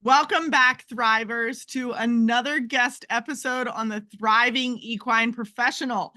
Welcome back, Thrivers, to another guest episode on the Thriving Equine Professional.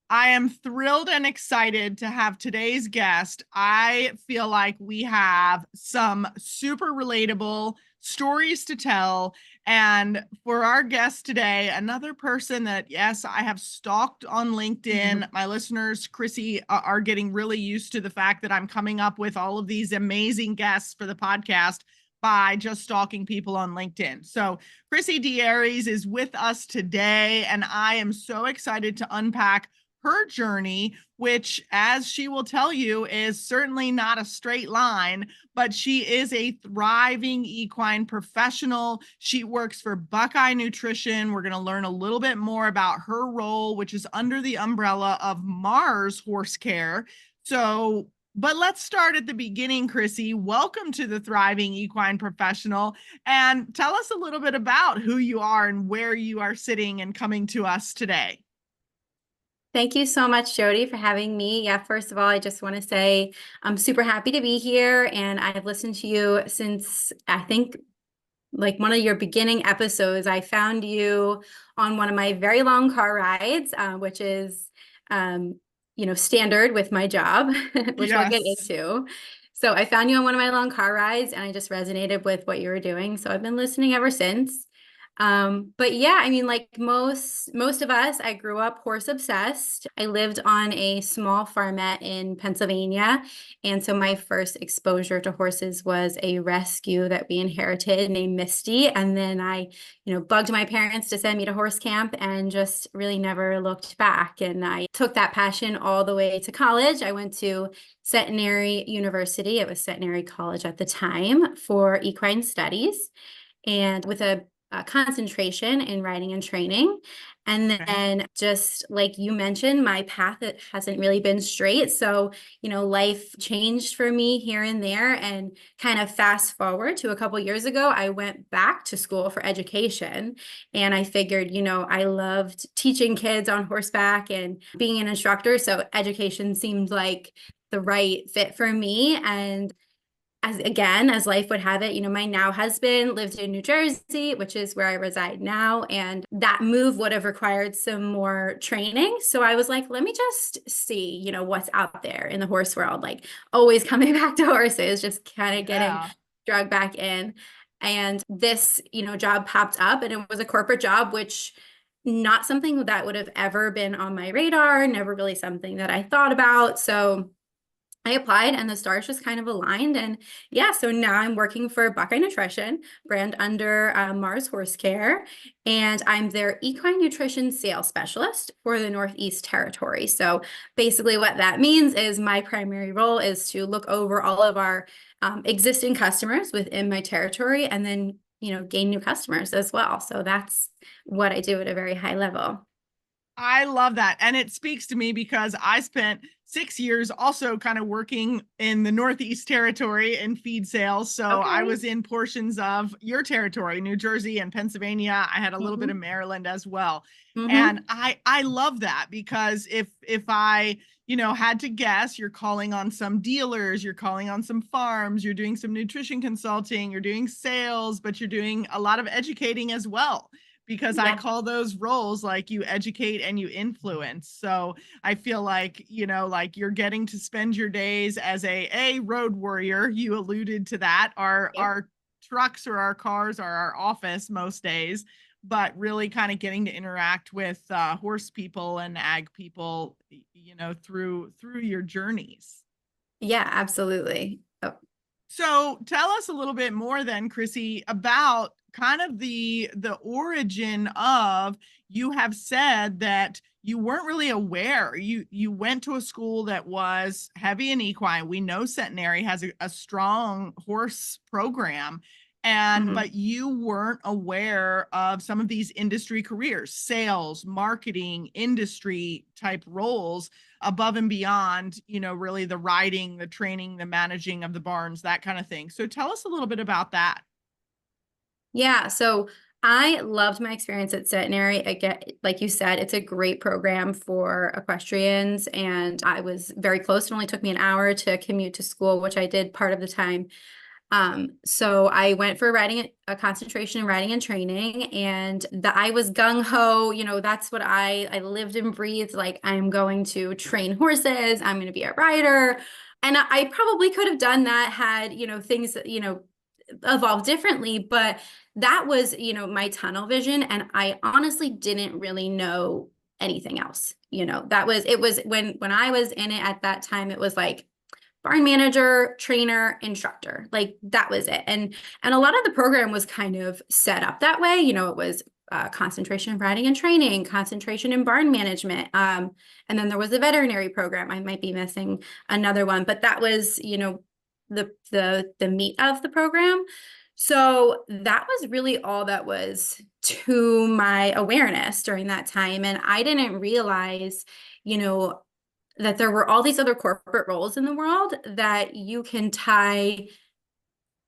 I am thrilled and excited to have today's guest. I feel like we have some super relatable stories to tell. And for our guest today, another person that, yes, I have stalked on LinkedIn. My listeners, Krissie, are getting really used to the fact that I'm coming up with all of these amazing guests for the podcast by just stalking people on LinkedIn. So Krissie D'Aries is with us today, and I am so excited to unpack her journey, which, as she will tell you, is certainly not a straight line, but she is a thriving equine professional. She works for Buckeye Nutrition. We're going to learn a little bit more about her role, which is under the umbrella of Mars Horse Care. But let's start at the beginning, Krissie. Welcome to the Thriving Equine Professional, and tell us a little bit about who you are and where you are sitting and coming to us today. Thank you so much, Jodi, for having me. Yeah, first of all, I just want to say I'm super happy to be here, and I've listened to you since I think like one of your beginning episodes. I found you on one of my very long car rides, which is, standard with my job, which we'll get into. So I found you on one of my long car rides, and I just resonated with what you were doing. So I've been listening ever since. But yeah, I mean, like most of us, I grew up horse obsessed. I lived on a small farmette in Pennsylvania. And so my first exposure to horses was a rescue that we inherited named Misty. And then I, bugged my parents to send me to horse camp and just really never looked back. And I took that passion all the way to college. I went to Centenary University. It was Centenary College at the time for equine studies, and with a concentration in riding and training. And then just like you mentioned, my path, it hasn't really been straight. So, life changed for me here and there, and kind of fast forward to a couple of years ago, I went back to school for education, and I figured, I loved teaching kids on horseback and being an instructor. So education seemed like the right fit for me. And as life would have it, my now husband lived in New Jersey, which is where I reside now. And that move would have required some more training. So I was like, let me just see, what's out there in the horse world, like always coming back to horses, just kind of getting dragged back in. And this, job popped up, and it was a corporate job, which not something that would have ever been on my radar, never really something that I thought about. So I applied, and the stars just kind of aligned. And yeah, so now I'm working for Buckeye Nutrition, brand under Mars Horse Care, and I'm their equine nutrition sales specialist for the Northeast Territory. So basically what that means is my primary role is to look over all of our existing customers within my territory, and then, gain new customers as well. So that's what I do at a very high level. I love that. And it speaks to me because I spent 6 years also kind of working in the Northeast Territory in feed sales. So I was in portions of your territory, New Jersey and Pennsylvania. I had a little bit of Maryland as well. And I love that, because if I, had to guess, you're calling on some dealers, you're calling on some farms, you're doing some nutrition consulting, you're doing sales, but you're doing a lot of educating as well, because I call those roles like you educate and you influence. So I feel like, like you're getting to spend your days as a road warrior. You alluded to that. Our trucks or our cars are our office most days, but really kind of getting to interact with horse people and ag people, through your journeys. Yeah, absolutely. Oh. So tell us a little bit more then, Krissie, about kind of the origin of, you have said that you weren't really aware. You went to a school that was heavy in equine. We know Centenary has a strong horse program, but you weren't aware of some of these industry careers, sales, marketing, industry type roles above and beyond, really the riding, the training, the managing of the barns, that kind of thing. So tell us a little bit about that. Yeah, so I loved my experience at Centenary. Again, like you said, it's a great program for equestrians, and I was very close. It only took me an hour to commute to school, which I did part of the time. So I went for a concentration in riding and training, and I was gung ho, that's what I lived and breathed. Like, I'm going to train horses. I'm going to be a rider. And I probably could have done that had, things, evolved differently, but that was, my tunnel vision. And I honestly didn't really know anything else. It was when I was in it at that time, it was like barn manager, trainer, instructor. Like, that was it. And a lot of the program was kind of set up that way. It was concentration in riding and training, concentration in barn management. And then there was a veterinary program. I might be missing another one, but that was, the meat of the program. So that was really all that was to my awareness during that time. And I didn't realize, that there were all these other corporate roles in the world that you can tie,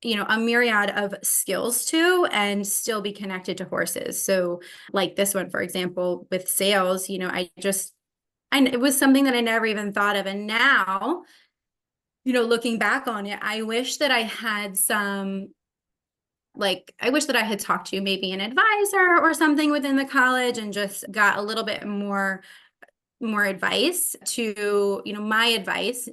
a myriad of skills to and still be connected to horses. So like this one, for example, with sales, it was something that I never even thought of. And now, looking back on it, I wish that I had I wish that I had talked to maybe an advisor or something within the college and just got a little bit more advice to, my advice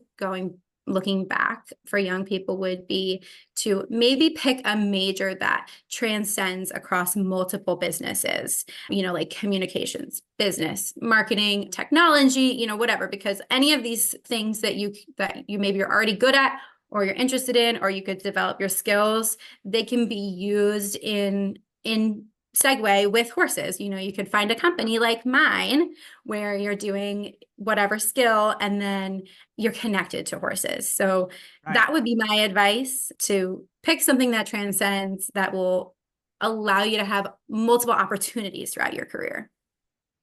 looking back for young people would be to maybe pick a major that transcends across multiple businesses, like communications, business, marketing, technology, whatever, because any of these things that you maybe are already good at or you're interested in, or you could develop your skills, they can be used in segue with horses. You could find a company like mine where you're doing whatever skill and then you're connected to horses. So that would be my advice, to pick something that transcends, that will allow you to have multiple opportunities throughout your career.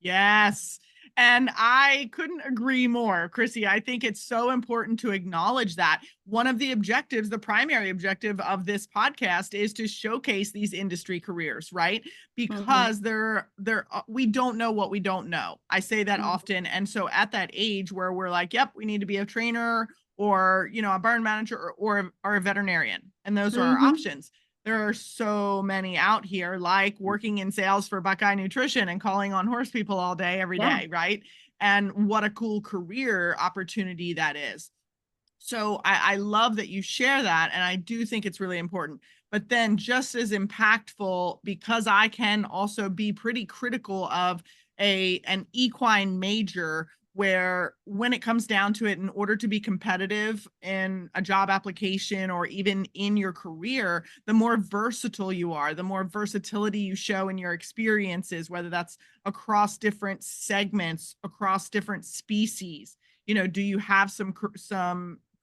Yes. And I couldn't agree more, Krissie. I think it's so important to acknowledge that one of the objectives, the primary objective of this podcast, is to showcase these industry careers, right? Because we don't know what we don't know. I say that often. And so at that age where we're like, yep, we need to be a trainer or, a barn manager or a veterinarian. And those are our options. There are so many out here, like working in sales for Buckeye Nutrition and calling on horse people all day, every day, right? And what a cool career opportunity that is. So I love that you share that. And I do think it's really important. But then just as impactful, because I can also be pretty critical of an equine major, where when it comes down to it, in order to be competitive in a job application or even in your career, the more versatile you are, the more versatility you show in your experiences, whether that's across different segments, across different species. Do you have some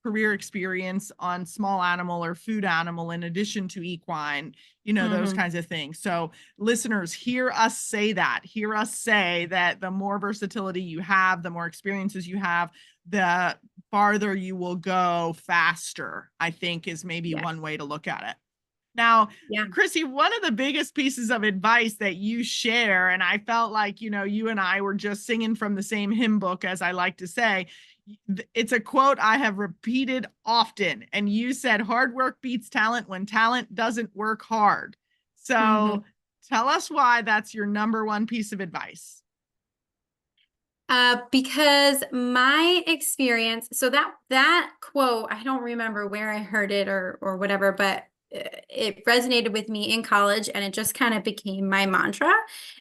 career experience on small animal or food animal in addition to equine, those kinds of things. So listeners, hear us say that the more versatility you have, the more experiences you have, the farther you will go faster, I think, is maybe one way to look at it. Now, Krissie, one of the biggest pieces of advice that you share, and I felt like, you and I were just singing from the same hymn book, as I like to say, it's a quote I have repeated often. And you said, hard work beats talent when talent doesn't work hard. So tell us why that's your number one piece of advice. Because my experience, so that quote, I don't remember where I heard it or whatever, but it resonated with me in college, and it just kind of became my mantra,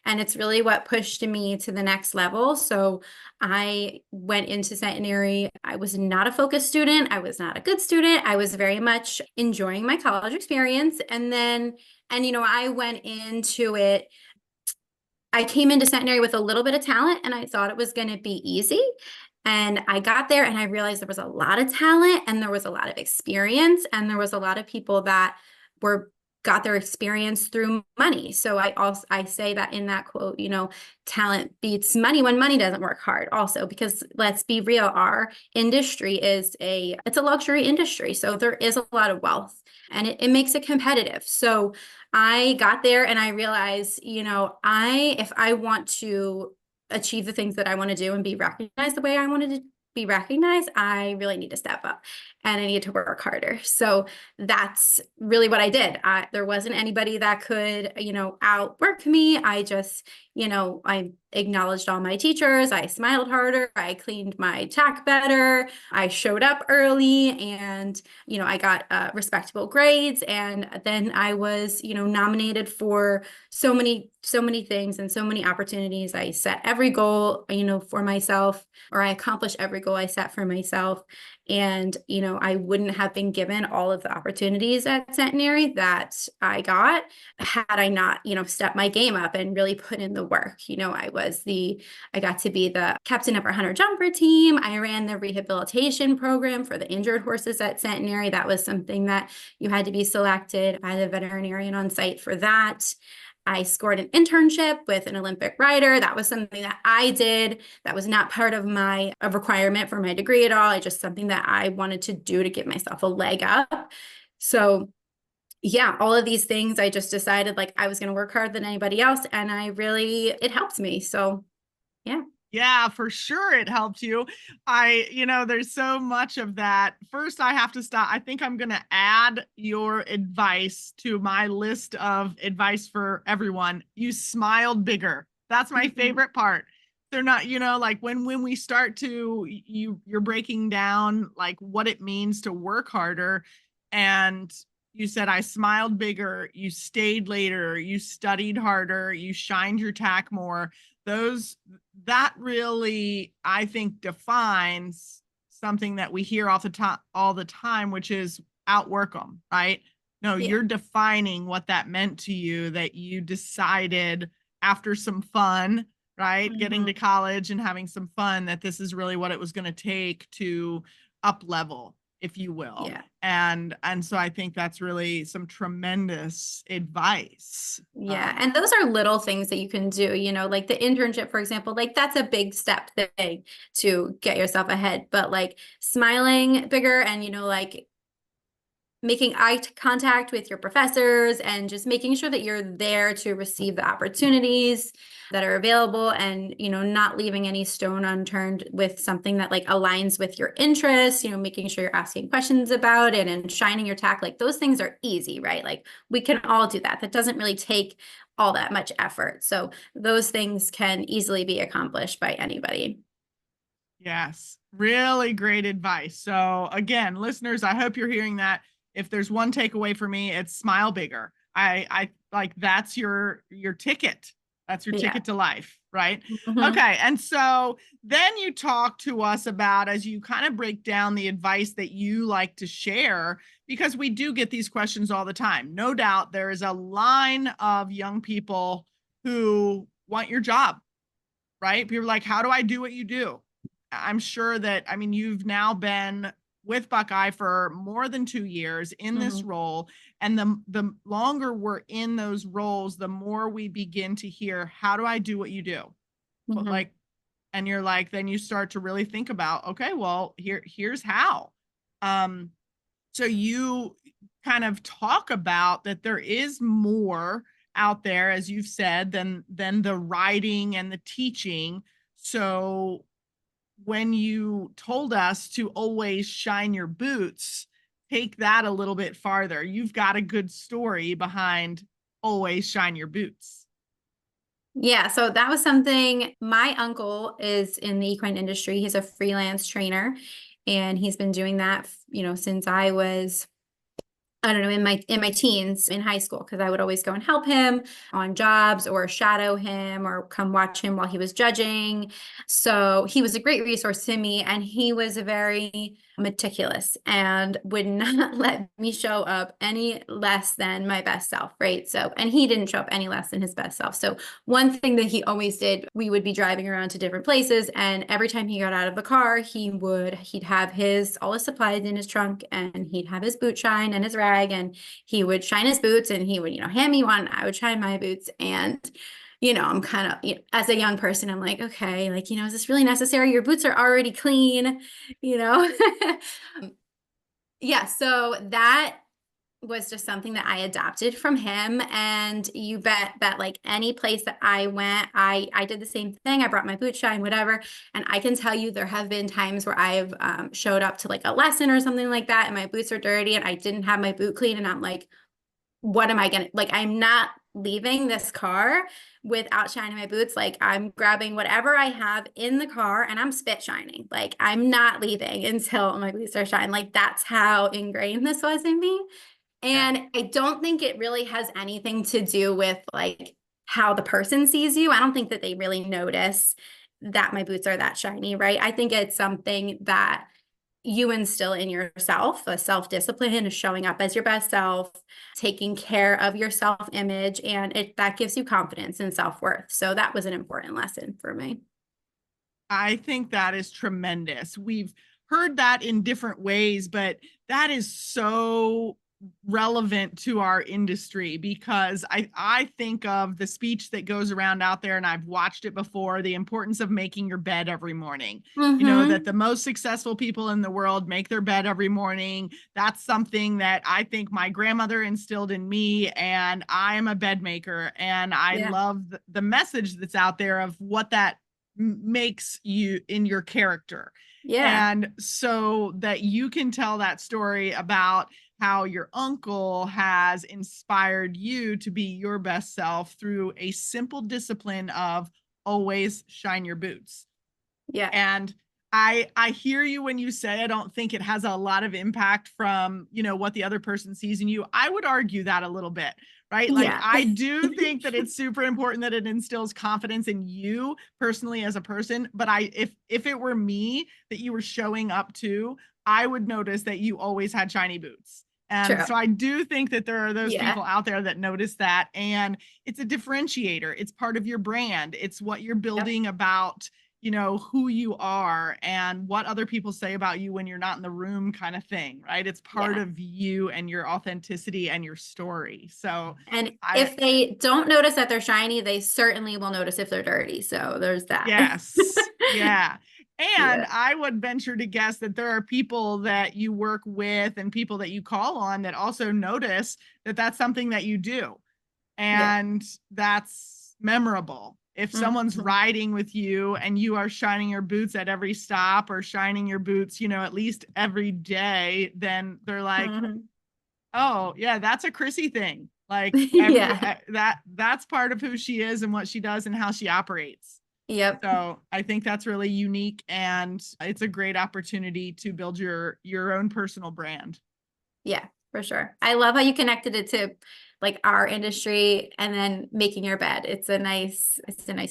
and it's really what pushed me to the next level. So I went into centenary. I was not a focused student. I was not a good student. I was very much enjoying my college experience. And I went into it. I came into centenary with a little bit of talent, and I thought it was going to be easy. And I got there and I realized there was a lot of talent, and there was a lot of experience, and there was a lot of people that got their experience through money. So I say that in that quote, talent beats money when money doesn't work hard also, because let's be real, our industry it's a luxury industry. So there is a lot of wealth, and it makes it competitive. So I got there and I realized, if I want to achieve the things that I want to do and be recognized the way I wanted be recognized, I really need to step up and I need to work harder. So that's really what I did. There wasn't anybody that could, outwork me. I just, I acknowledged all my teachers. I smiled harder. I cleaned my tack better. I showed up early, and, I got respectable grades. And then I was, nominated for so many things and so many opportunities. I set every goal, for myself, or I accomplished every goal I set for myself. And, I wouldn't have been given all of the opportunities at Centenary that I got had I not, stepped my game up and really put in the work. I got to be the captain of our hunter jumper team. I ran the rehabilitation program for the injured horses at Centenary. That was something that you had to be selected by the veterinarian on site for that. I scored an internship with an Olympic rider. That was something that I did. That was not part of a requirement for my degree at all. It's just something that I wanted to do to give myself a leg up. So yeah, all of these things, I just decided like I was going to work harder than anybody else. And it helped me. So yeah. Yeah, for sure it helped you. There's so much of that. First, I have to stop. I think I'm going to add your advice to my list of advice for everyone. You smiled bigger. That's my favorite part. They're not, like when we start to, you're breaking down like what it means to work harder. And you said, I smiled bigger, you stayed later, you studied harder, you shined your tack more. That really, I think, defines something that we hear all the time, which is outwork them, right? No, yeah. You're defining what that meant to you, that you decided after some fun, right? Mm-hmm. Getting to college and having some fun, that this is really what it was going to take to up level, if you will. Yeah. And so I think that's really some tremendous advice. Yeah. And those are little things that you can do, like the internship, for example, like that's a big step thing to get yourself ahead, but like smiling bigger and, like making eye contact with your professors and just making sure that you're there to receive the opportunities that are available, and, not leaving any stone unturned with something that like aligns with your interests, making sure you're asking questions about it and shining your tack. Like those things are easy, right? Like we can all do that. That doesn't really take all that much effort. So those things can easily be accomplished by anybody. Yes, really great advice. So again, listeners, I hope you're hearing that. If there's one takeaway for me, it's smile bigger. I like that's your ticket. That's your ticket to life, right? Mm-hmm. Okay. And so then you talk to us about, as you kind of break down the advice that you like to share, because we do get these questions all the time. No doubt there is a line of young people who want your job, right? People are like, how do I do what you do? I'm sure that, you've now been with Buckeye for more than 2 years in this role. And the longer we're in those roles, the more we begin to hear, how do I do what you do? But and you're like, then you start to really think about, okay, well, here's how. So you kind of talk about that there is more out there, as you've said, than the writing and the teaching. So when you told us to always shine your boots, take that a little bit farther. You've got a good story behind always shine your boots. Yeah, so that was something. My uncle is in the equine industry. He's a freelance trainer, and he's been doing that, since I was, I don't know, in my teens in high school, because I would always go and help him on jobs or shadow him or come watch him while he was judging. So he was a great resource to me, and he was very meticulous and would not let me show up any less than my best self, right? So, and he didn't show up any less than his best self. So one thing that he always did, we would be driving around to different places, and every time he got out of the car, he'd have all his supplies in his trunk, and he'd have his boot shine and his rag, and he would shine his boots, and he would, hand me one, I would shine my boots. And I'm kind of, as a young person, I'm like, okay, like, is this really necessary? Your boots are already clean, Yeah. So that was just something that I adopted from him. And you bet that like any place that I went, I did the same thing. I brought my boot shine, whatever. And I can tell you there have been times where I've showed up to like a lesson or something like that, and my boots are dirty and I didn't have my boot clean. And I'm like, what am I gonna, like, I'm not leaving this car without shining my boots. Like, I'm grabbing whatever I have in the car and I'm spit shining. Like, I'm not leaving until my boots are shined. Like, that's how ingrained this was in me. Yeah. And I don't think it really has anything to do with like how the person sees you. I don't think that they really notice that my boots are that shiny, right? I think it's something that you instill in yourself, a self-discipline, showing up as your best self, taking care of your self-image, and that gives you confidence and self-worth. So that was an important lesson for me. I think that is tremendous. We've heard that in different ways, but that is so relevant to our industry, because I think of the speech that goes around out there, and I've watched it before, the importance of making your bed every morning. You know, that the most successful people in the world make their bed every morning. That's something that I think my grandmother instilled in me, and I am a bed maker, and I love the message that's out there of what that makes you in your character. Yeah. And so that you can tell that story about how your uncle has inspired you to be your best self through a simple discipline of always shine your boots. Yeah. And I hear you when you say I don't think it has a lot of impact from, you know, what the other person sees in you. I would argue that a little bit, right? Like, Yeah. I do think that it's super important that it instills confidence in you personally as a person. But if it were me that you were showing up to, I would notice that you always had shiny boots. And True. so I do think that there are those Yeah. people out there that notice that. And it's a differentiator. It's part of your brand. It's what you're building about, you know, who you are and what other people say about you when you're not in the room, kind of thing, right? It's part Yeah. of you and your authenticity and your story. So And if they don't notice that they're shiny, they certainly will notice if they're dirty. So there's that. Yes. Yeah. And Yeah. I would venture to guess that there are people that you work with and people that you call on that also notice that that's something that you do. Yeah. And that's memorable. If someone's Mhm. riding with you and you are shining your boots at every stop, or shining your boots, you know, at least every day, then they're like, Mhm. oh yeah, that's a Krissie thing. Like, Yeah. that's part of who she is and what she does and how she operates. Yep. So I think that's really unique, and it's a great opportunity to build your own personal brand. Yeah, for sure. I love how you connected it to like our industry and then making your bed. It's a nice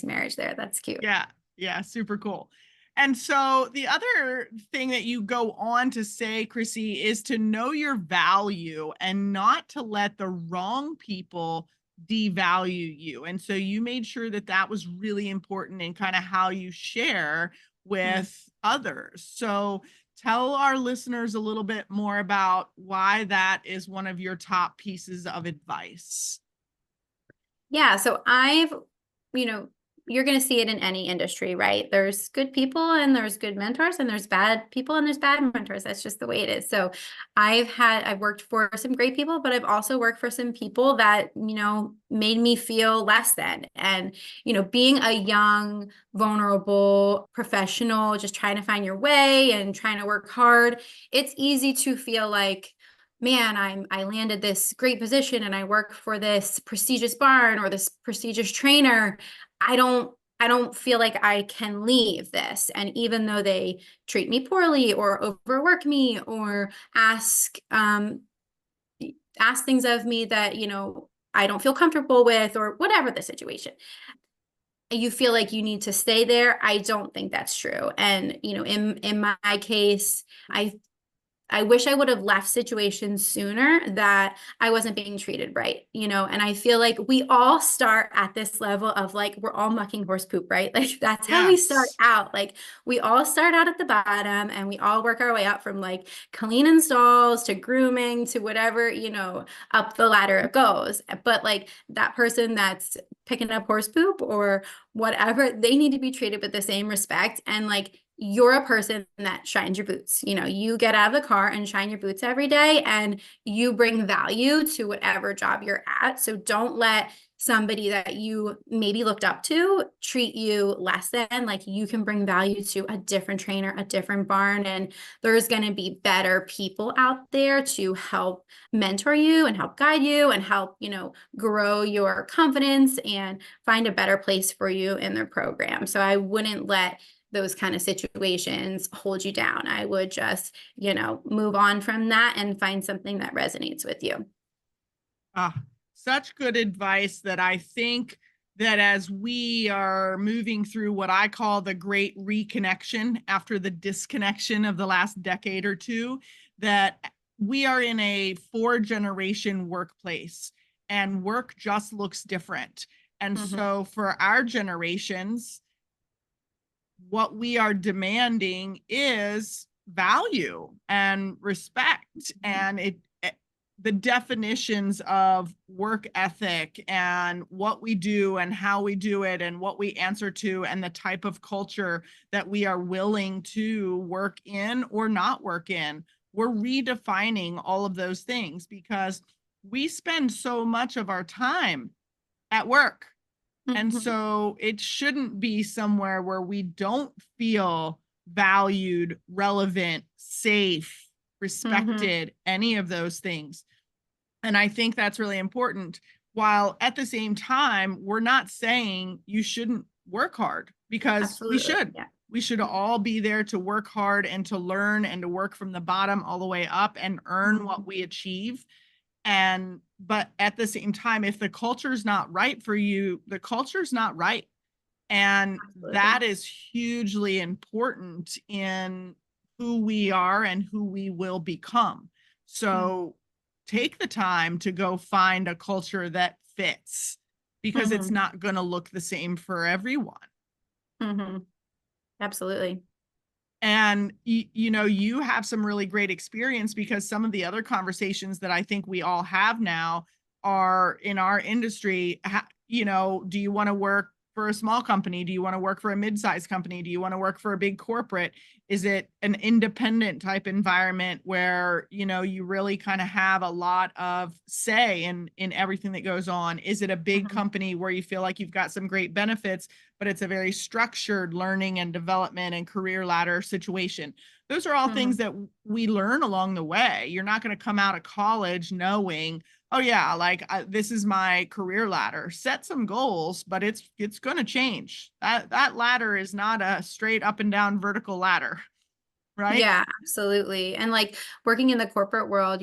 marriage there. That's cute. Yeah. Yeah. Super cool. And so the other thing that you go on to say, Krissie, is to know your value and not to let the wrong people devalue you. And so you made sure that that was really important in kind of how you share Mm. with others. So tell our listeners a little bit more about why that is one of your top pieces of advice. Yeah, so you know, you're going to see it in any industry, right? There's good people and there's good mentors, and there's bad people and there's bad mentors. That's just the way it is. So I've worked for some great people, but I've also worked for some people that, you know, made me feel less than. And, you know, being a young, vulnerable professional, just trying to find your way and trying to work hard, it's easy to feel like, man, I landed this great position and I work for this prestigious barn or this prestigious trainer. I don't feel like I can leave this. And even though they treat me poorly or overwork me or ask things of me that, you know, I don't feel comfortable with, or whatever the situation, you feel like you need to stay there. I don't think that's true. And, you know, in my case, I wish I would have left situations sooner that I wasn't being treated right, you know? And I feel like we all start at this level of like, we're all mucking horse poop, right? Like, that's how we start Yes. out. Like, we all start out at the bottom and we all work our way up from like cleaning stalls to grooming to whatever, you know, up the ladder it goes. But like that person that's picking up horse poop or whatever, they need to be treated with the same respect. And like, you're a person that shines your boots. You know, you get out of the car and shine your boots every day, and you bring value to whatever job you're at. So don't let somebody that you maybe looked up to treat you less than. Like, you can bring value to a different trainer, a different barn, and there's going to be better people out there to help mentor you and help guide you and help, you know, grow your confidence and find a better place for you in their program. So I wouldn't let those kind of situations hold you down. I would just, you know, move on from that and find something that resonates with you. Such good advice that I think that as we are moving through what I call the great reconnection after the disconnection of the last decade or two, that we are in a 4-generation workplace and work just looks different. And so for our generations, what we are demanding is value and respect, and the definitions of work ethic and what we do and how we do it and what we answer to and the type of culture that we are willing to work in or not work in. We're redefining all of those things because we spend so much of our time at work. And so it shouldn't be somewhere where we don't feel valued, relevant, safe, respected, any of those things. And I think that's really important. While at the same time, we're not saying you shouldn't work hard, because Absolutely. we should. Yeah. We should all be there to work hard and to learn and to work from the bottom all the way up and earn what we achieve. But at the same time, if the culture's not right for you, the culture's not right. And Absolutely. that is hugely important in who we are and who we will become. So take the time to go find a culture that fits, because it's not going to look the same for everyone. Absolutely. And you know, you have some really great experience, because some of the other conversations that I think we all have now are in our industry. You know, do you want to work for a small company? Do you want to work for a mid-sized company? Do you want to work for a big corporate? Is it an independent type environment where, you know, you really kind of have a lot of say in everything that goes on? Is it a big company where you feel like you've got some great benefits, but it's a very structured learning and development and career ladder situation? Those are all things that we learn along the way. You're not going to come out of college knowing, oh yeah, like this is my career ladder. Set some goals, but it's going to change. That ladder is not a straight up and down vertical ladder, right? Yeah, absolutely. And like working in the corporate world,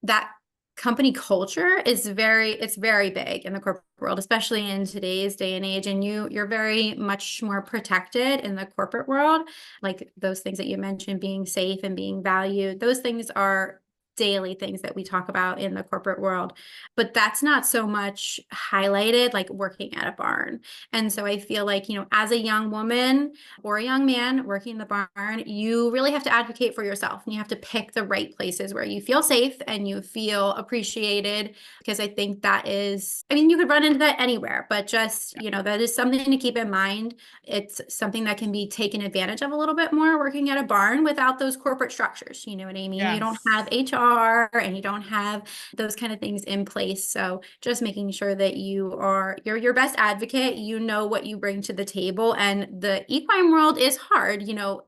that company culture is it's very big in the corporate world, especially in today's day and age. And you're very much more protected in the corporate world. Like those things that you mentioned, being safe and being valued, those things are daily things that we talk about in the corporate world, but that's not so much highlighted like working at a barn. And so I feel like, you know, as a young woman or a young man working in the barn, you really have to advocate for yourself, and you have to pick the right places where you feel safe and you feel appreciated, because I think that is, I mean, you could run into that anywhere, but just, you know, that is something to keep in mind. It's something that can be taken advantage of a little bit more working at a barn without those corporate structures. You know what I mean? You don't have HR and you don't have those kind of things in place. So just making sure that you're your best advocate, you know what you bring to the table. And the equine world is hard. You know,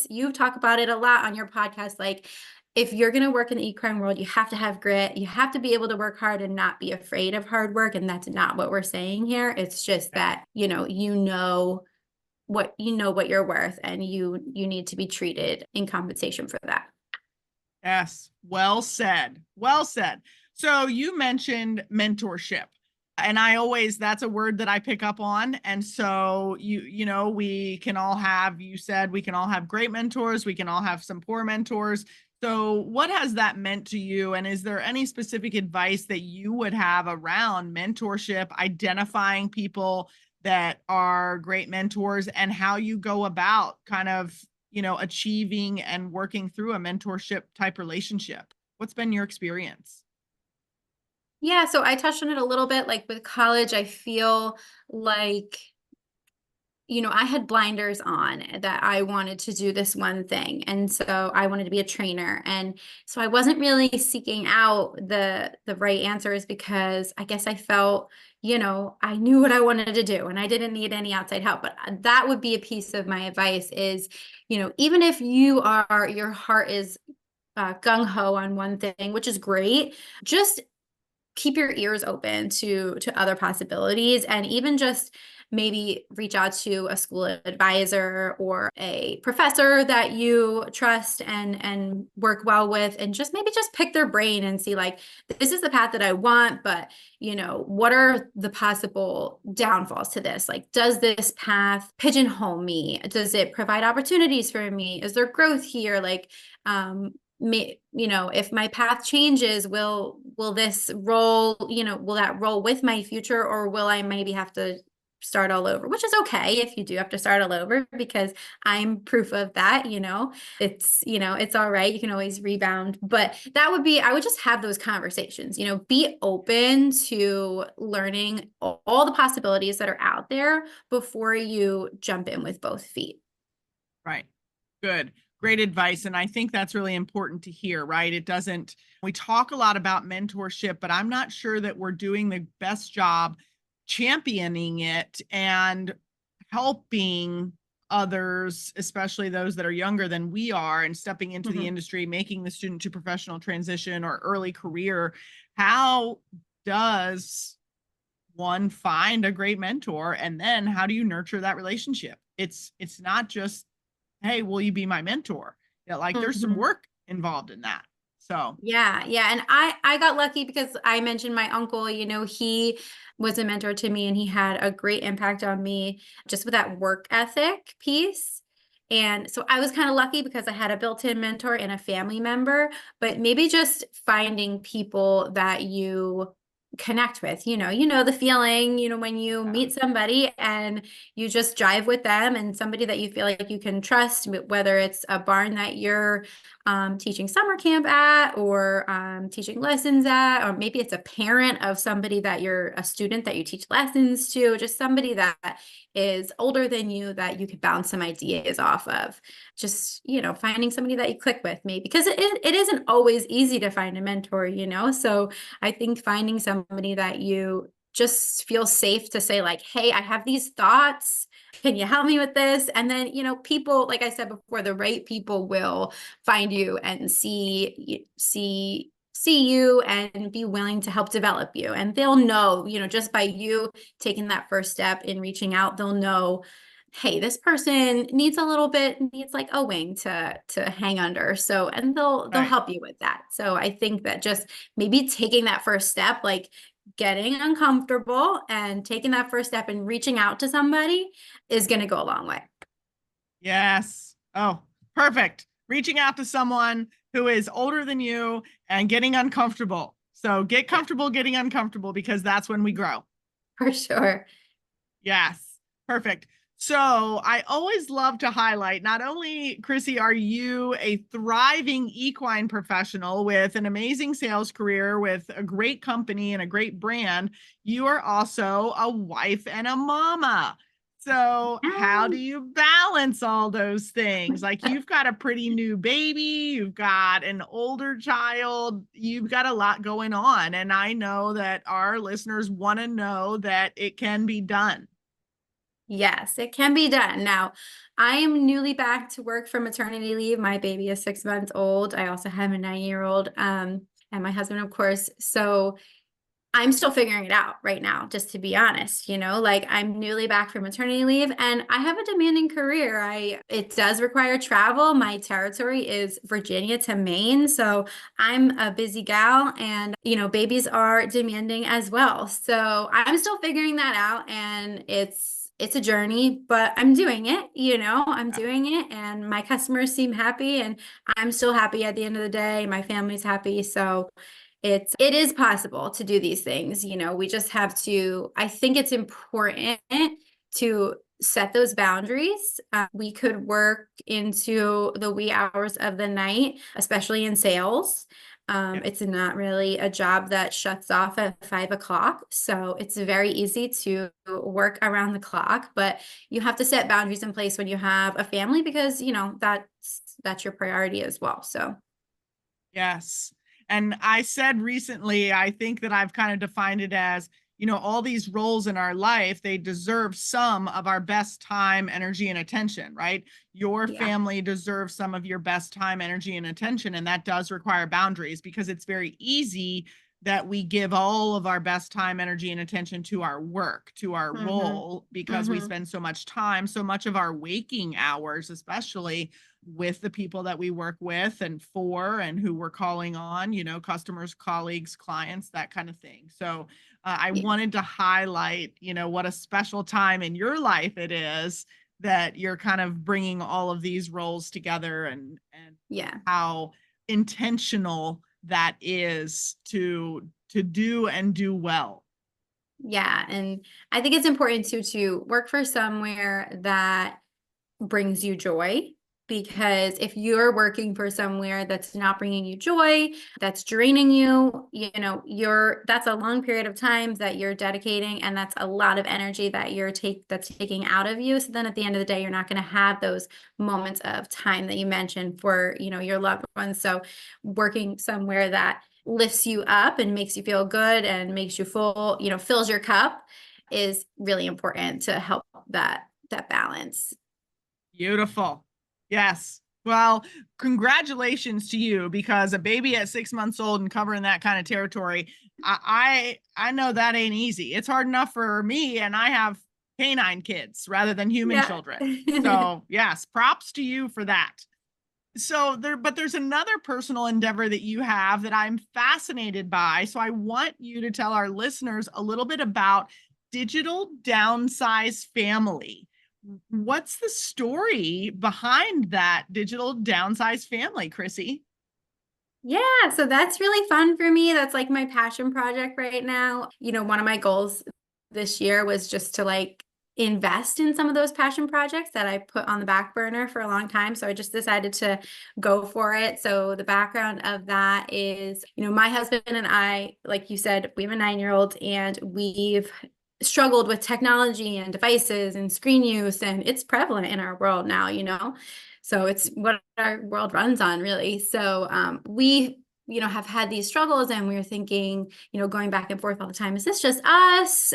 you talk about it a lot on your podcast. Like, if you're going to work in the equine world, you have to have grit. You have to be able to work hard and not be afraid of hard work. And that's not what we're saying here. It's just that, you know what you're worth, and you need to be treated in compensation for that. Yes. Well said. Well said. So you mentioned mentorship, and that's a word that I pick up on. And so you know, we can all have, you said we can all have great mentors. We can all have some poor mentors. So what has that meant to you? And is there any specific advice that you would have around mentorship, identifying people that are great mentors, and how you go about kind of, you know, achieving and working through a mentorship type relationship? What's been your experience? Yeah, so I touched on it a little bit. Like with college, I feel like I had blinders on that I wanted to do this one thing. And so I wanted to be a trainer. And so I wasn't really seeking out the right answers because I guess I felt, I knew what I wanted to do and I didn't need any outside help. But that would be a piece of my advice is, even if your heart is gung-ho on one thing, which is great, just keep your ears open to other possibilities, and even just maybe reach out to a school advisor or a professor that you trust and work well with, and just pick their brain and see, like, this is the path that I want, but what are the possible downfalls to this? Like, does this path pigeonhole me? Does it provide opportunities for me? Is there growth here? Like, if my path changes, will this role, will that roll with my future, or will I maybe have to start all over? Which is okay if you do have to start all over, because I'm proof of that. It's all right. You can always rebound. But I would just have those conversations, be open to learning all the possibilities that are out there before you jump in with both feet. Right. Good. Great advice. And I think that's really important to hear, right? We talk a lot about mentorship, but I'm not sure that we're doing the best job championing it and helping others, especially those that are younger than we are and stepping into the industry, making the student to professional transition or early career. How does one find a great mentor? And then how do you nurture that relationship? It's not just, hey, will you be my mentor? There's some work involved in that. So yeah. And I got lucky because I mentioned my uncle, he was a mentor to me and he had a great impact on me just with that work ethic piece. And so I was kind of lucky because I had a built-in mentor and a family member, but maybe just finding people that you connect with, the feeling, when you meet somebody and you just jive with them, and somebody that you feel like you can trust, whether it's a barn that you're teaching summer camp at, or teaching lessons at, or maybe it's a parent of somebody that you're a student that you teach lessons to, just somebody that is older than you that you could bounce some ideas off of. Just, finding somebody that you click with, maybe, because it isn't always easy to find a mentor, so I think finding somebody that you just feel safe to say, like, hey, I have these thoughts, can you help me with this? And then, people, like I said before, the right people will find you and see you and be willing to help develop you. And they'll know, just by you taking that first step in reaching out, they'll know, hey, this person needs like a wing to hang under. So, and they'll help you with that. So I think that just maybe taking that first step, like getting uncomfortable and taking that first step and reaching out to somebody, is going to go a long way. Yes. Oh, perfect. Reaching out to someone who is older than you and getting uncomfortable. So get comfortable getting uncomfortable, because that's when we grow. For sure. Yes. Perfect. So I always love to highlight, not only, Krissie, are you a thriving equine professional with an amazing sales career with a great company and a great brand, you are also a wife and a mama. So how do you balance all those things? Like, you've got a pretty new baby, you've got an older child, you've got a lot going on. And I know that our listeners want to know that it can be done. Yes, it can be done. Now, I am newly back to work from maternity leave. My baby is 6 months old. I also have a 9-year-old, and my husband, of course. So I'm still figuring it out right now, just to be honest, like, I'm newly back from maternity leave and I have a demanding career. It does require travel. My territory is Virginia to Maine. So I'm a busy gal, and, babies are demanding as well. So I'm still figuring that out, and it's a journey, but I'm doing it, I'm doing it, and my customers seem happy, and I'm still happy at the end of the day. My family's happy. So it is possible to do these things. We just have to, I think it's important to set those boundaries. We could work into the wee hours of the night, especially in sales. It's not really a job that shuts off at 5 o'clock. So it's very easy to work around the clock, but you have to set boundaries in place when you have a family because, that's your priority as well. So Yes. And I said recently, I think that I've kind of defined it as, all these roles in our life, they deserve some of our best time, energy, and attention, right? Your yeah, family deserves some of your best time, energy, and attention. And that does require boundaries because it's very easy that we give all of our best time, energy, and attention to our work, to our mm-hmm. role, because we Mm-hmm. spend so much time, so much of our waking hours, especially with the people that we work with and for and who we're calling on, customers, colleagues, clients, that kind of thing. So I Yeah. wanted to highlight, what a special time in your life it is that you're kind of bringing all of these roles together and Yeah. how intentional that is to do and do well. Yeah. And I think it's important too to work for somewhere that brings you joy, because if you're working for somewhere that's not bringing you joy, that's draining you, that's a long period of time that you're dedicating, and that's a lot of energy that that's taking out of you. So then at the end of the day, you're not going to have those moments of time that you mentioned for, your loved ones. So working somewhere that lifts you up and makes you feel good and makes you full, fills your cup, is really important to help that balance. Beautiful. Yes. Well, congratulations to you, because a baby at 6 months old and covering that kind of territory, I know that ain't easy. It's hard enough for me, and I have canine kids rather than human Yeah. children. So yes, props to you for that. But there's another personal endeavor that you have that I'm fascinated by. So I want you to tell our listeners a little bit about Digital Downsize Family. What's the story behind that Digital Downsize Family, Krissie? Yeah, so that's really fun for me. That's like my passion project right now. One of my goals this year was just to invest in some of those passion projects that I put on the back burner for a long time. So I just decided to go for it. So the background of that is, my husband and I, like you said, we have a 9-year-old, and we've struggled with technology and devices and screen use, and it's prevalent in our world now. So it's what our world runs on, really. So we, have had these struggles, and we were thinking, going back and forth all the time, is this just us?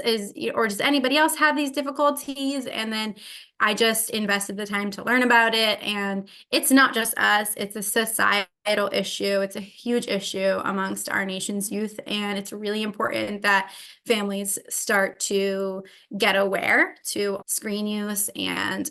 Or does anybody else have these difficulties? And then I just invested the time to learn about it. And it's not just us, it's a societal issue. It's a huge issue amongst our nation's youth. And it's really important that families start to get aware to screen use and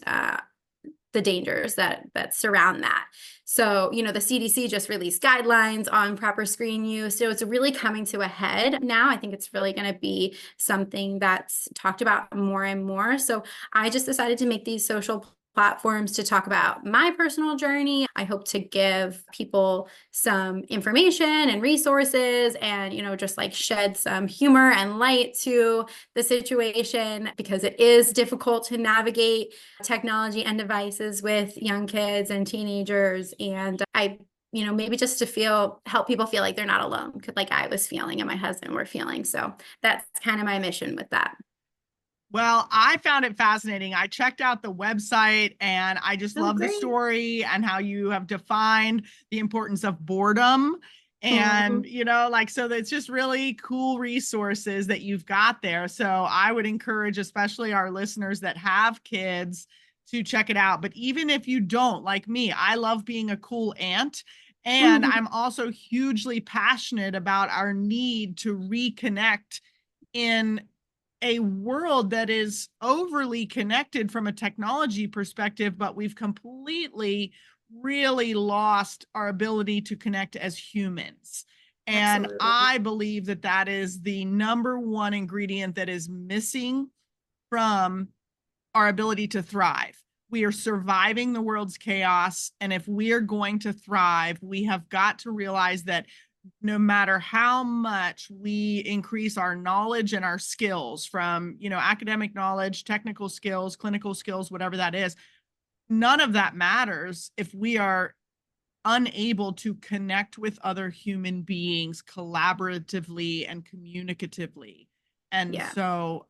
the dangers that surround that. So, the CDC just released guidelines on proper screen use. So it's really coming to a head now. I think it's really going to be something that's talked about more and more. So I just decided to make these social platforms to talk about my personal journey. I hope to give people some information and resources and, just shed some humor and light to the situation, because it is difficult to navigate technology and devices with young kids and teenagers. And I, maybe just to help people feel like they're not alone, like I was feeling and my husband were feeling. So that's kind of my mission with that. Well, I found it fascinating. I checked out the website and I just Oh, love the great. story and how you have defined the importance of boredom. And, Mhm. so it's just really cool resources that you've got there. So I would encourage, especially our listeners that have kids, to check it out. But even if you don't, like me, I love being a cool aunt. And I'm also hugely passionate about our need to reconnect in a world that is overly connected from a technology perspective, but we've completely really lost our ability to connect as humans. And Absolutely. I believe that that is the number one ingredient that is missing from our ability to thrive. We are surviving the world's chaos. And if we are going to thrive, we have got to realize that no matter how much we increase our knowledge and our skills from, academic knowledge, technical skills, clinical skills, whatever that is, none of that matters if we are unable to connect with other human beings collaboratively and communicatively. And so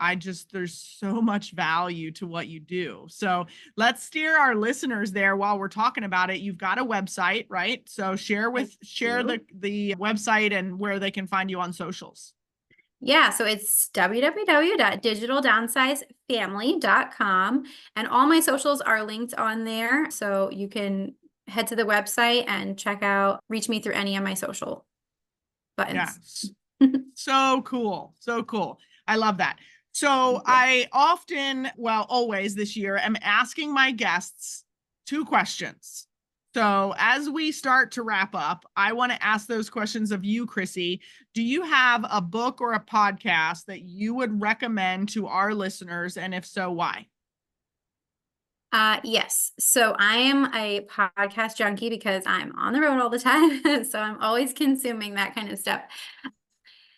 there's so much value to what you do. So let's steer our listeners there while we're talking about it. You've got a website, right? So share the website and where they can find you on socials. Yeah, so it's www.digitaldownsizefamily.com, and all my socials are linked on there. So you can head to the website and reach me through any of my social buttons. Yeah. So cool. So cool. I love that. So I always this year, am asking my guests 2 questions. So as we start to wrap up, I want to ask those questions of you, Krissie. Do you have a book or a podcast that you would recommend to our listeners? And if so, why? Yes. So I am a podcast junkie because I'm on the road all the time. So I'm always consuming that kind of stuff.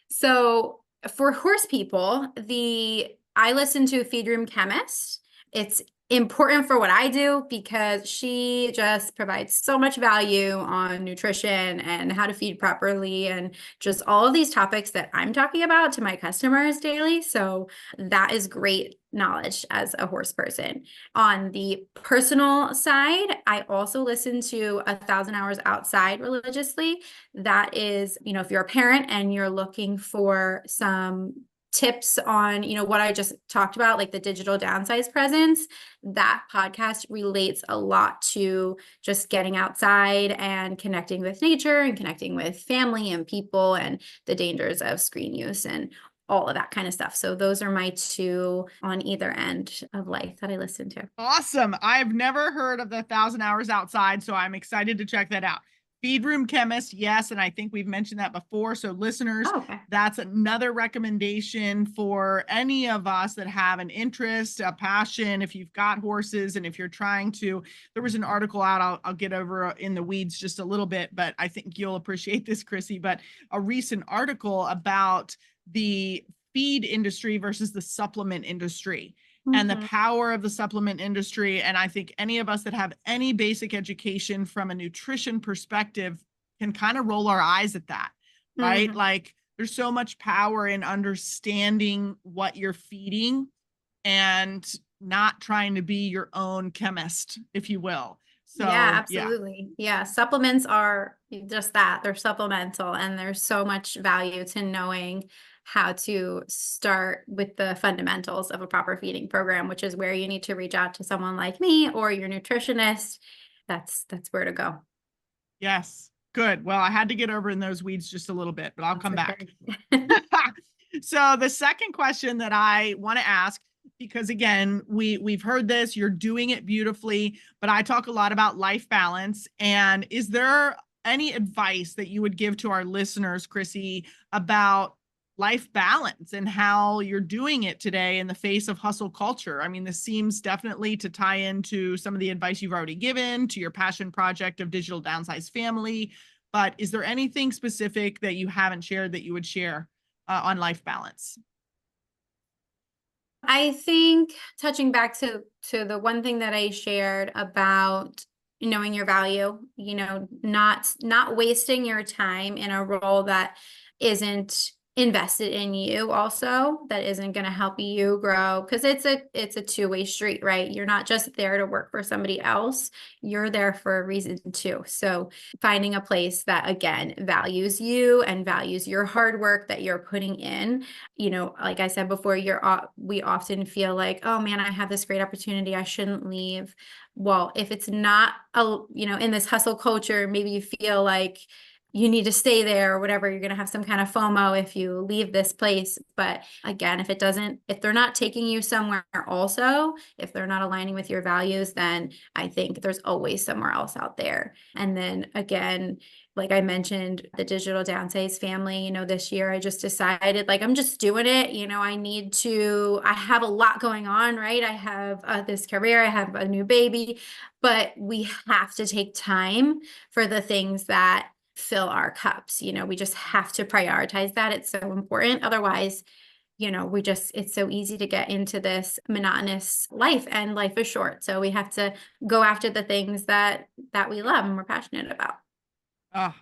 So for horse people, I listen to Feed Room Chemist. It's important for what I do because she just provides so much value on nutrition and how to feed properly and just all of these topics that I'm talking about to my customers daily. So that is great knowledge as a horse person. On the personal side, I also listen to 1,000 Hours Outside religiously. That is, if you're a parent and you're looking for some tips on, what I just talked about, like the digital downsize presence, that podcast relates a lot to just getting outside and connecting with nature and connecting with family and people and the dangers of screen use and all of that kind of stuff. So those are my 2 on either end of life that I listen to. Awesome. I've never heard of the 1,000 Hours Outside, so I'm excited to check that out. Feed Room Chemist, yes, and I think we've mentioned that before. So listeners, that's another recommendation for any of us that have an interest, a passion, if you've got horses and if you're trying to. There was an article out, I'll get over in the weeds just a little bit, but I think you'll appreciate this, Krissie, but a recent article about the feed industry versus the supplement industry. And the power of the supplement industry. And I think any of us that have any basic education from a nutrition perspective can kind of roll our eyes at that, right? Like there's so much power in understanding what you're feeding and not trying to be your own chemist, if you will. So yeah, absolutely. Yeah. Supplements are just that. They're supplemental, and there's so much value to knowing how to start with the fundamentals of a proper feeding program, which is where you need to reach out to someone like me or your nutritionist. That's where to go. Yes. Good. Well, I had to get over in those weeds just a little bit, but I'll come back. So the second question that I want to ask, because again, we've heard this, you're doing it beautifully, but I talk a lot about life balance. And is there any advice that you would give to our listeners, Krissie, about life balance and how you're doing it today in the face of hustle culture? I mean, this seems definitely to tie into some of the advice you've already given to your passion project of Digital Downsize Family. But is there anything specific that you haven't shared that you would share on life balance? I think touching back to the one thing that I shared about knowing your value, not wasting your time in a role that isn't invested in you, also that isn't going to help you grow, because it's a two-way street, right? You're not just there to work for somebody else, you're there for a reason too. So finding a place that again values you and values your hard work that you're putting in. Like I said before, we often feel like, oh man, I have this great opportunity, I shouldn't leave. Well, if it's not in this hustle culture, maybe you feel like you need to stay there or whatever, you're going to have some kind of FOMO if you leave this place. But again, if they're not taking you somewhere also, if they're not aligning with your values, then I think there's always somewhere else out there. And then again, like I mentioned, the Digital Downsize Family, this year I just decided, like, I'm just doing it. I have a lot going on, right? I have this career, I have a new baby, but we have to take time for the things that fill our cups. We just have to prioritize that. It's so important. Otherwise, it's so easy to get into this monotonous life, and life is short. So we have to go after the things that we love and we're passionate about. Oh,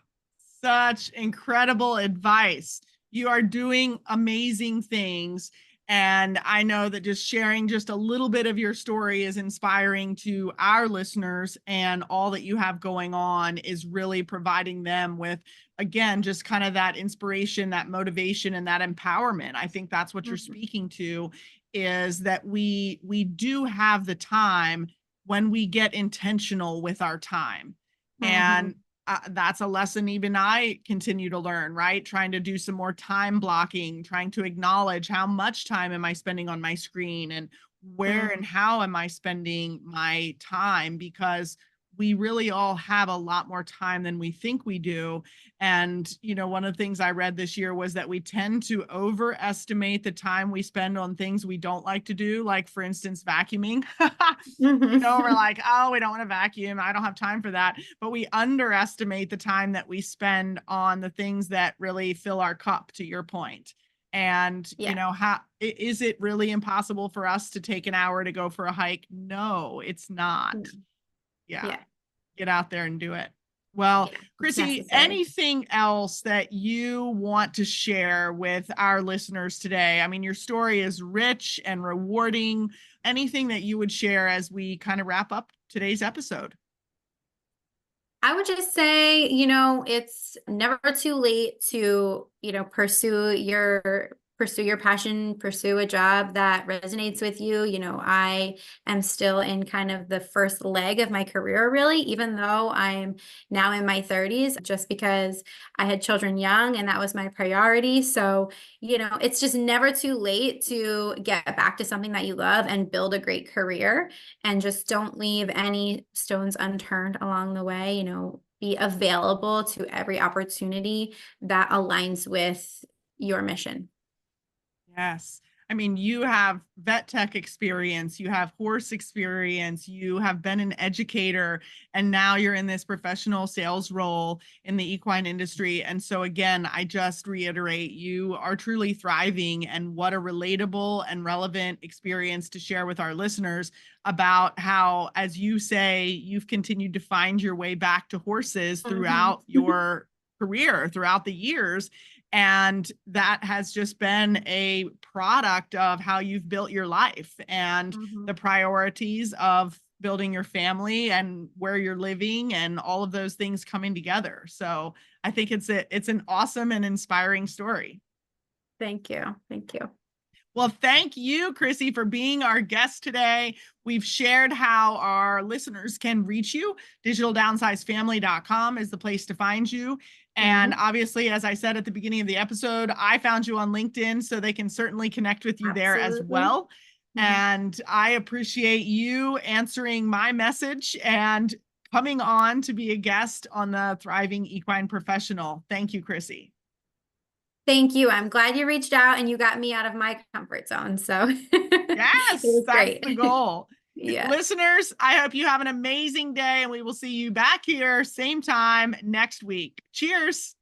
such incredible advice. You are doing amazing things. And I know that just sharing just a little bit of your story is inspiring to our listeners, and all that you have going on is really providing them with, again, just kind of that inspiration, that motivation, and that empowerment. I think that's what you're Mhm. speaking to, is that we do have the time when we get intentional with our time. And Mhm. that's a lesson even I continue to learn, right? Trying to do some more time blocking, trying to acknowledge how much time am I spending on my screen, and where and Mhm. how am I spending my time, because we really all have a lot more time than we think we do. And, one of the things I read this year was that we tend to overestimate the time we spend on things we don't like to do, like, for instance, vacuuming. We're Mhm. like, oh, we don't want to vacuum. I don't have time for that. But we underestimate the time that we spend on the things that really fill our cup, to your point. And, Yeah. is it really impossible for us to take an hour to go for a hike? No, it's not. No. Yeah. Yeah. Get out there and do it. Well, Yeah. It's Krissie, necessary. anything else that you want to share with our listeners today? I mean, your story is rich and rewarding. Anything that you would share as we kind of wrap up today's episode? I would just say, it's never too late to, pursue your passion, pursue a job that resonates with you. I am still in kind of the first leg of my career, really, even though I'm now in my 30s, just because I had children young and that was my priority. So, it's just never too late to get back to something that you love and build a great career, and just don't leave any stones unturned along the way. Be available to every opportunity that aligns with your mission. Yes. I mean, you have vet tech experience, you have horse experience, you have been an educator, and now you're in this professional sales role in the equine industry. And so, again, I just reiterate, you are truly thriving, and what a relatable and relevant experience to share with our listeners about how, as you say, you've continued to find your way back to horses Mhm. throughout your career, throughout the years. And that has just been a product of how you've built your life, and the Mhm. priorities of building your family and where you're living, and all of those things coming together. So I think it's an awesome and inspiring story. Thank you. Thank you. Well, thank you, Krissie, for being our guest today. We've shared how our listeners can reach you. DigitalDownsizeFamily.com is the place to find you. And Mhm. obviously, as I said at the beginning of the episode, I found you on LinkedIn, so they can certainly connect with you there as Absolutely. well. Mhm. And I appreciate you answering my message and coming on to be a guest on the Thriving Equine Professional. Thank you, Krissie. Thank you. I'm glad you reached out and you got me out of my comfort zone. So it Yes, was that's the great. goal. Yeah. Listeners, I hope you have an amazing day, and we will see you back here same time next week. Cheers.